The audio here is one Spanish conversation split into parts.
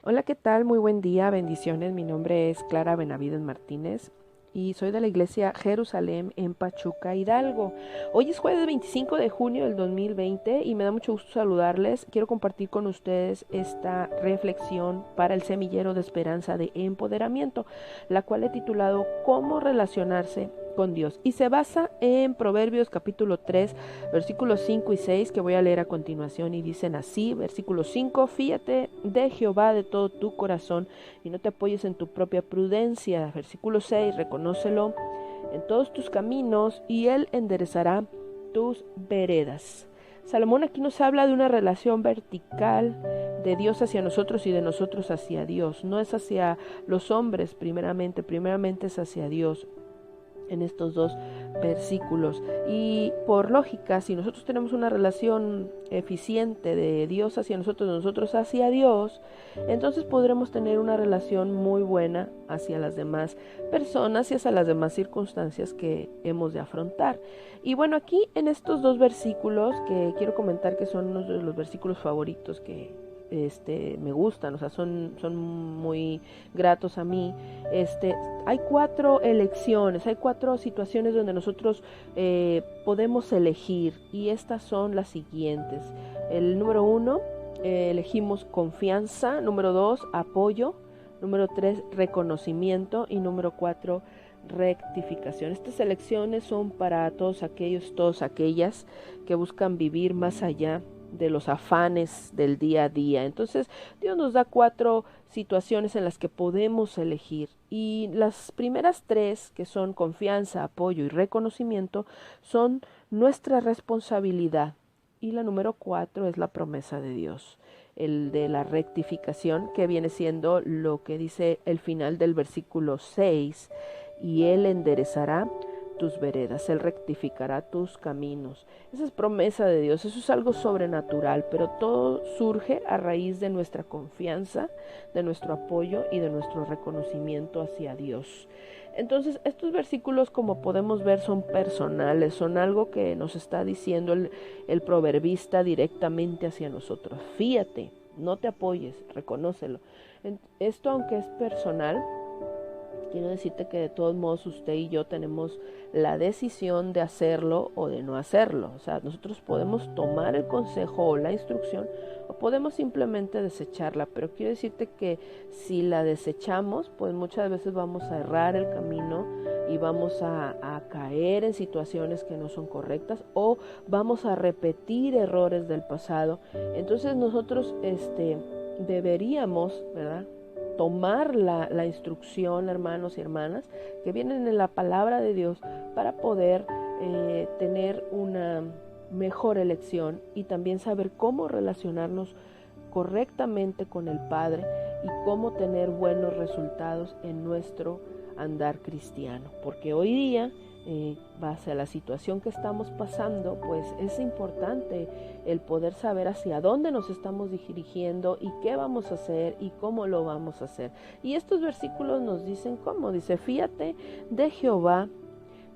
Hola, ¿qué tal? Muy buen día, bendiciones. Mi nombre es Clara Benavides Martínez y soy de la iglesia Jerusalén en Pachuca, Hidalgo. Hoy es jueves 25 de junio del 2020 y me da mucho gusto saludarles. Quiero compartir con ustedes esta reflexión para el semillero de esperanza de empoderamiento, la cual he titulado ¿Cómo relacionarse con Dios? Y se basa en Proverbios capítulo 3, versículos 5 y 6 que voy a leer a continuación y dicen así, versículo 5: fíate de Jehová de todo tu corazón y no te apoyes en tu propia prudencia. Versículo 6: reconócelo en todos tus caminos y Él enderezará tus veredas. Salomón aquí nos habla de una relación vertical de Dios hacia nosotros y de nosotros hacia Dios. No es hacia los hombres primeramente es hacia Dios en estos dos versículos. Y por lógica, si nosotros tenemos una relación eficiente de Dios hacia nosotros, nosotros hacia Dios, entonces podremos tener una relación muy buena hacia las demás personas y hacia las demás circunstancias que hemos de afrontar. Y bueno, aquí en estos dos versículos que quiero comentar que son uno de los versículos favoritos que me gustan, o sea, son muy gratos a mí. Hay cuatro elecciones, hay cuatro situaciones donde nosotros podemos elegir y estas son las siguientes. El número uno, elegimos confianza. Número dos, apoyo. Número tres, reconocimiento. Y número cuatro, rectificación. Estas elecciones son para todos aquellos, todas aquellas que buscan vivir más allá de los afanes del día a día. Entonces, Dios nos da cuatro situaciones en las que podemos elegir. Y las primeras tres, que son confianza, apoyo y reconocimiento, son nuestra responsabilidad. Y la número cuatro es la promesa de Dios, el de la rectificación, que viene siendo lo que dice el final del versículo 6: y Él enderezará tus veredas, Él rectificará tus caminos. Esa es promesa de Dios, eso es algo sobrenatural, pero todo surge a raíz de nuestra confianza, de nuestro apoyo y de nuestro reconocimiento hacia Dios. Entonces, estos versículos, como podemos ver, son personales, son algo que nos está diciendo el proverbista directamente hacia nosotros. Fíate, no te apoyes, reconócelo. Esto, aunque es personal, quiero decirte que de todos modos usted y yo tenemos la decisión de hacerlo o de no hacerlo. O sea, nosotros podemos tomar el consejo o la instrucción o podemos simplemente desecharla. Pero quiero decirte que si la desechamos, pues muchas veces vamos a errar el camino y vamos a caer en situaciones que no son correctas o vamos a repetir errores del pasado. Entonces nosotros deberíamos, ¿verdad?, tomar la instrucción, hermanos y hermanas, que vienen en la palabra de Dios para poder tener una mejor elección y también saber cómo relacionarnos correctamente con el Padre y cómo tener buenos resultados en nuestro andar cristiano. Porque hoy día, base a la situación que estamos pasando, pues es importante el poder saber hacia dónde nos estamos dirigiendo y qué vamos a hacer y cómo lo vamos a hacer. Y estos versículos nos dicen cómo. Dice: fíate de Jehová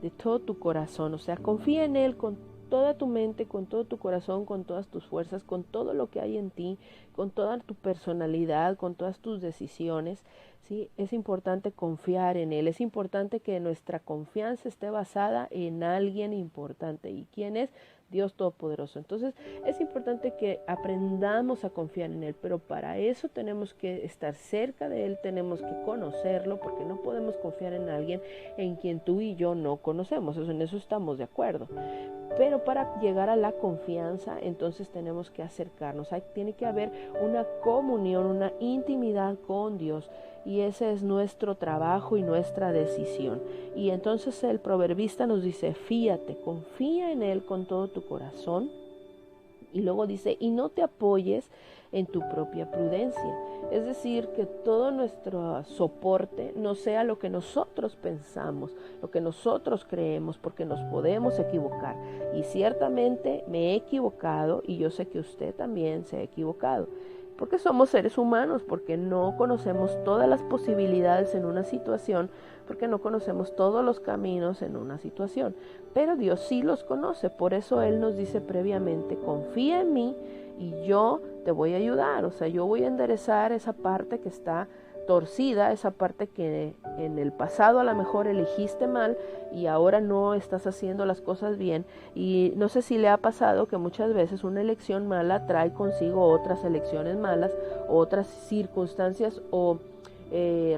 de todo tu corazón, o sea, confía en Él con toda tu mente, con todo tu corazón, con todas tus fuerzas, con todo lo que hay en ti, con toda tu personalidad, con todas tus decisiones. ¿Sí? Es importante confiar en Él, es importante que nuestra confianza esté basada en alguien importante. ¿Y quién es? Dios Todopoderoso. Entonces es importante que aprendamos a confiar en Él, pero para eso tenemos que estar cerca de Él, tenemos que conocerlo, porque no podemos confiar en alguien en quien tú y yo no conocemos. En eso estamos de acuerdo. Pero para llegar a la confianza, entonces tenemos que acercarnos. Tiene que haber una comunión, una intimidad con Dios. Y ese es nuestro trabajo y nuestra decisión. Y entonces el proverbista nos dice: fíate, confía en Él con todo tu corazón. Y luego dice: y no te apoyes en tu propia prudencia. Es decir, que todo nuestro soporte no sea lo que nosotros pensamos, lo que nosotros creemos, porque nos podemos equivocar. Y ciertamente me he equivocado y yo sé que usted también se ha equivocado. Porque somos seres humanos, porque no conocemos todas las posibilidades en una situación, porque no conocemos todos los caminos en una situación. Pero Dios sí los conoce, por eso Él nos dice previamente: confía en mí y yo te voy a ayudar, o sea, yo voy a enderezar esa parte que está torcida, esa parte que en el pasado a lo mejor elegiste mal y ahora no estás haciendo las cosas bien. Y no sé si le ha pasado que muchas veces una elección mala trae consigo otras elecciones malas, otras circunstancias o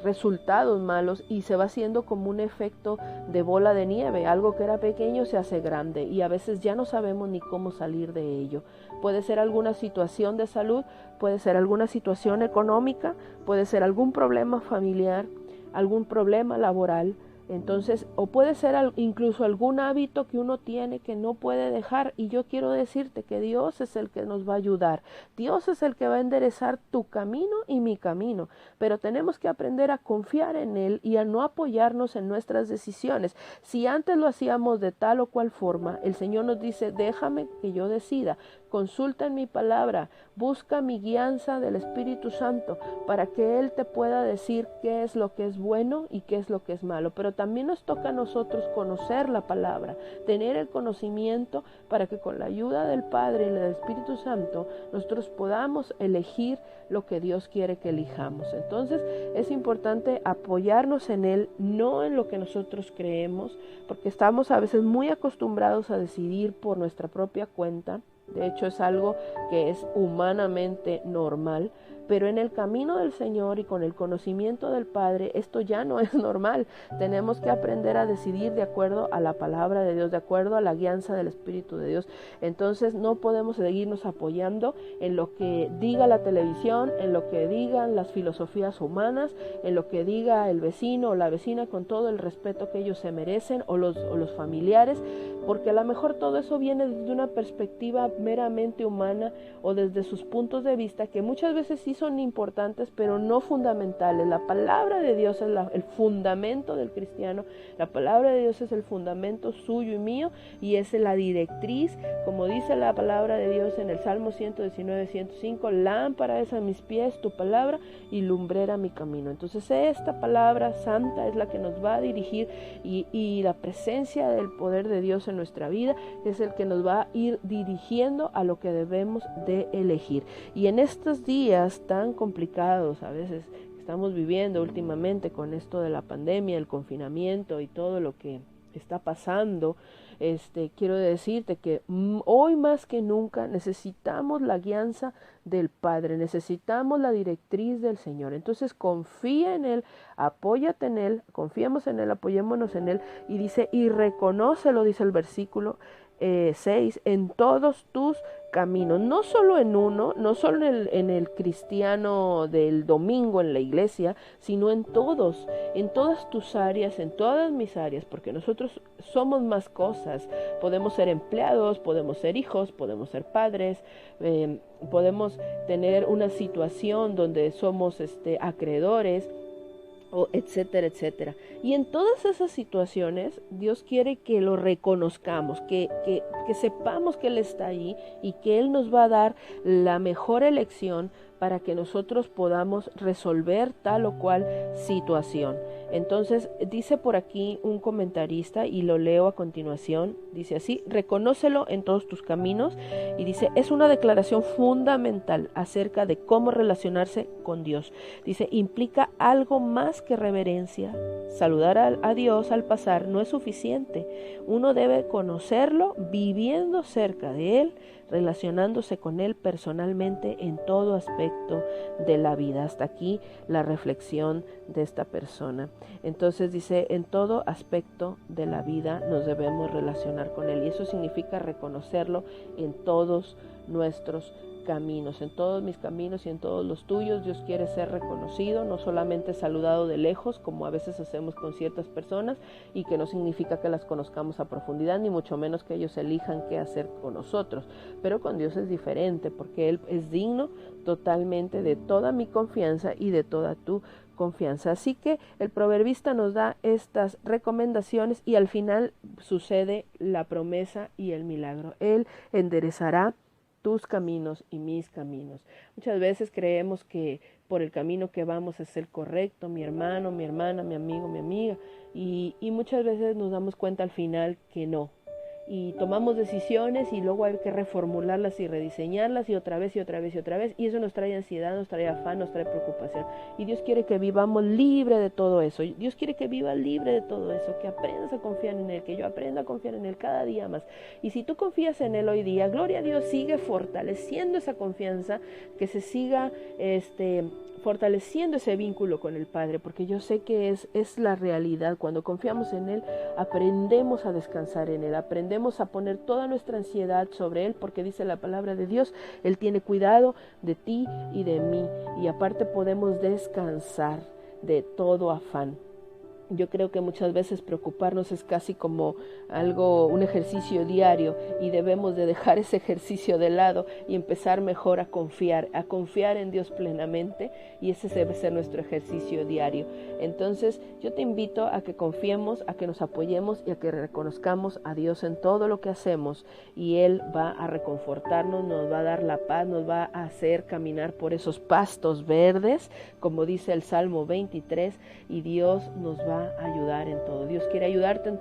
resultados malos, y se va haciendo como un efecto de bola de nieve. Algo que era pequeño se hace grande y a veces ya no sabemos ni cómo salir de ello. Puede ser alguna situación de salud, puede ser alguna situación económica, puede ser algún problema familiar, algún problema laboral. Entonces, o puede ser incluso algún hábito que uno tiene que no puede dejar, y yo quiero decirte que Dios es el que nos va a ayudar. Dios es el que va a enderezar tu camino y mi camino, pero tenemos que aprender a confiar en Él y a no apoyarnos en nuestras decisiones. Si antes lo hacíamos de tal o cual forma, el Señor nos dice, déjame que yo decida. Consulta en mi palabra, busca mi guianza del Espíritu Santo para que Él te pueda decir qué es lo que es bueno y qué es lo que es malo. Pero también nos toca a nosotros conocer la palabra, tener el conocimiento para que con la ayuda del Padre y del Espíritu Santo nosotros podamos elegir lo que Dios quiere que elijamos. Entonces es importante apoyarnos en Él, no en lo que nosotros creemos, porque estamos a veces muy acostumbrados a decidir por nuestra propia cuenta. De hecho, es algo que es humanamente normal, pero en el camino del Señor y con el conocimiento del Padre, esto ya no es normal. Tenemos que aprender a decidir de acuerdo a la palabra de Dios, de acuerdo a la guianza del Espíritu de Dios. Entonces no podemos seguirnos apoyando en lo que diga la televisión, en lo que digan las filosofías humanas, en lo que diga el vecino o la vecina, con todo el respeto que ellos se merecen, o los familiares, porque a lo mejor todo eso viene desde una perspectiva meramente humana o desde sus puntos de vista, que muchas veces sí son importantes, pero no fundamentales. La palabra de Dios es el fundamento del cristiano, la palabra de Dios es el fundamento suyo y mío, y es la directriz, como dice la palabra de Dios en el Salmo 119, 105, lámpara es a mis pies tu palabra y lumbrera mi camino. Entonces esta palabra santa es la que nos va a dirigir, y la presencia del poder de Dios en nuestra vida es el que nos va a ir dirigiendo a lo que debemos de elegir. Y en estos días tan complicados a veces que estamos viviendo últimamente con esto de la pandemia, el confinamiento y todo lo que está pasando, quiero decirte que hoy más que nunca necesitamos la guianza del Padre, necesitamos la directriz del Señor. Entonces confía en Él, apóyate en Él, confiemos en Él, apoyémonos en Él, y dice, y reconócelo, dice el versículo 6, en todos tus caminos, no solo en uno, no solo en el cristiano del domingo en la iglesia, sino en todas tus áreas, en todas mis áreas, porque nosotros somos más cosas. Podemos ser empleados, podemos ser hijos, podemos ser padres, podemos tener una situación donde somos acreedores, etcétera, etcétera. Y en todas esas situaciones Dios quiere que lo reconozcamos, que sepamos que Él está ahí y que Él nos va a dar la mejor elección para que nosotros podamos resolver tal o cual situación. Entonces dice por aquí un comentarista, y lo leo a continuación, dice así: reconócelo en todos tus caminos, y dice, es una declaración fundamental acerca de cómo relacionarse con Dios. Dice, implica algo más que reverencia. Saludar a Dios al pasar no es suficiente. Uno debe conocerlo viviendo cerca de Él, relacionándose con Él personalmente en todo aspecto de la vida. Hasta aquí la reflexión de esta persona. Entonces dice, en todo aspecto de la vida nos debemos relacionar con Él, y eso significa reconocerlo en todos nuestros caminos, en todos mis caminos y en todos los tuyos. Dios quiere ser reconocido, no solamente saludado de lejos, como a veces hacemos con ciertas personas, y que no significa que las conozcamos a profundidad, ni mucho menos que ellos elijan qué hacer con nosotros. Pero con Dios es diferente, porque Él es digno totalmente de toda mi confianza y de toda tu confianza. Así que el proverbista nos da estas recomendaciones, y al final sucede la promesa y el milagro. Él enderezará tus caminos y mis caminos. Muchas veces creemos que por el camino que vamos es el correcto, mi hermano, mi hermana, mi amigo, mi amiga, y muchas veces nos damos cuenta al final que no, y tomamos decisiones y luego hay que reformularlas y rediseñarlas y otra vez y otra vez y otra vez, y eso nos trae ansiedad, nos trae afán, nos trae preocupación. Y Dios quiere que vivamos libre de todo eso. Dios quiere que vivas libre de todo eso, que aprendas a confiar en Él, que yo aprenda a confiar en Él cada día más. Y si tú confías en Él hoy día, gloria a Dios, sigue fortaleciendo esa confianza, que se siga fortaleciendo ese vínculo con el Padre, porque yo sé que es la realidad. Cuando confiamos en Él, aprendemos a descansar en Él, aprendemos a poner toda nuestra ansiedad sobre Él, porque dice la palabra de Dios, Él tiene cuidado de ti y de mí, y aparte podemos descansar de todo afán. Yo creo que muchas veces preocuparnos es casi como un ejercicio diario, y debemos de dejar ese ejercicio de lado y empezar mejor a confiar en Dios plenamente, y ese debe ser nuestro ejercicio diario. Entonces yo te invito a que confiemos, a que nos apoyemos y a que reconozcamos a Dios en todo lo que hacemos, y Él va a reconfortarnos, nos va a dar la paz, nos va a hacer caminar por esos pastos verdes, como dice el Salmo 23, y Dios nos va a ayudar en todo. Dios quiere ayudarte en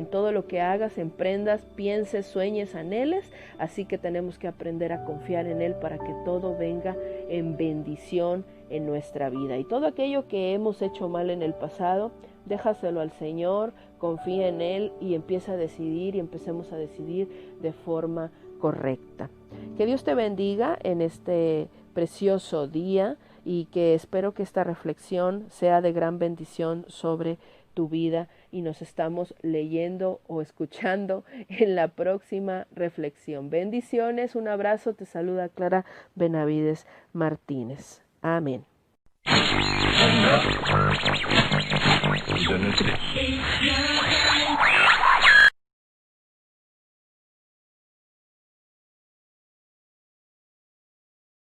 todo lo que hagas, emprendas, pienses, sueñes, anheles, así que tenemos que aprender a confiar en Él para que todo venga en bendición en nuestra vida. Y todo aquello que hemos hecho mal en el pasado, déjaselo al Señor, confía en Él y empieza a decidir, y empecemos a decidir de forma correcta. Que Dios te bendiga en este precioso día, y que espero que esta reflexión sea de gran bendición sobre tu vida, y nos estamos leyendo o escuchando en la próxima reflexión. Bendiciones, un abrazo, te saluda Clara Benavides Martínez. Amén.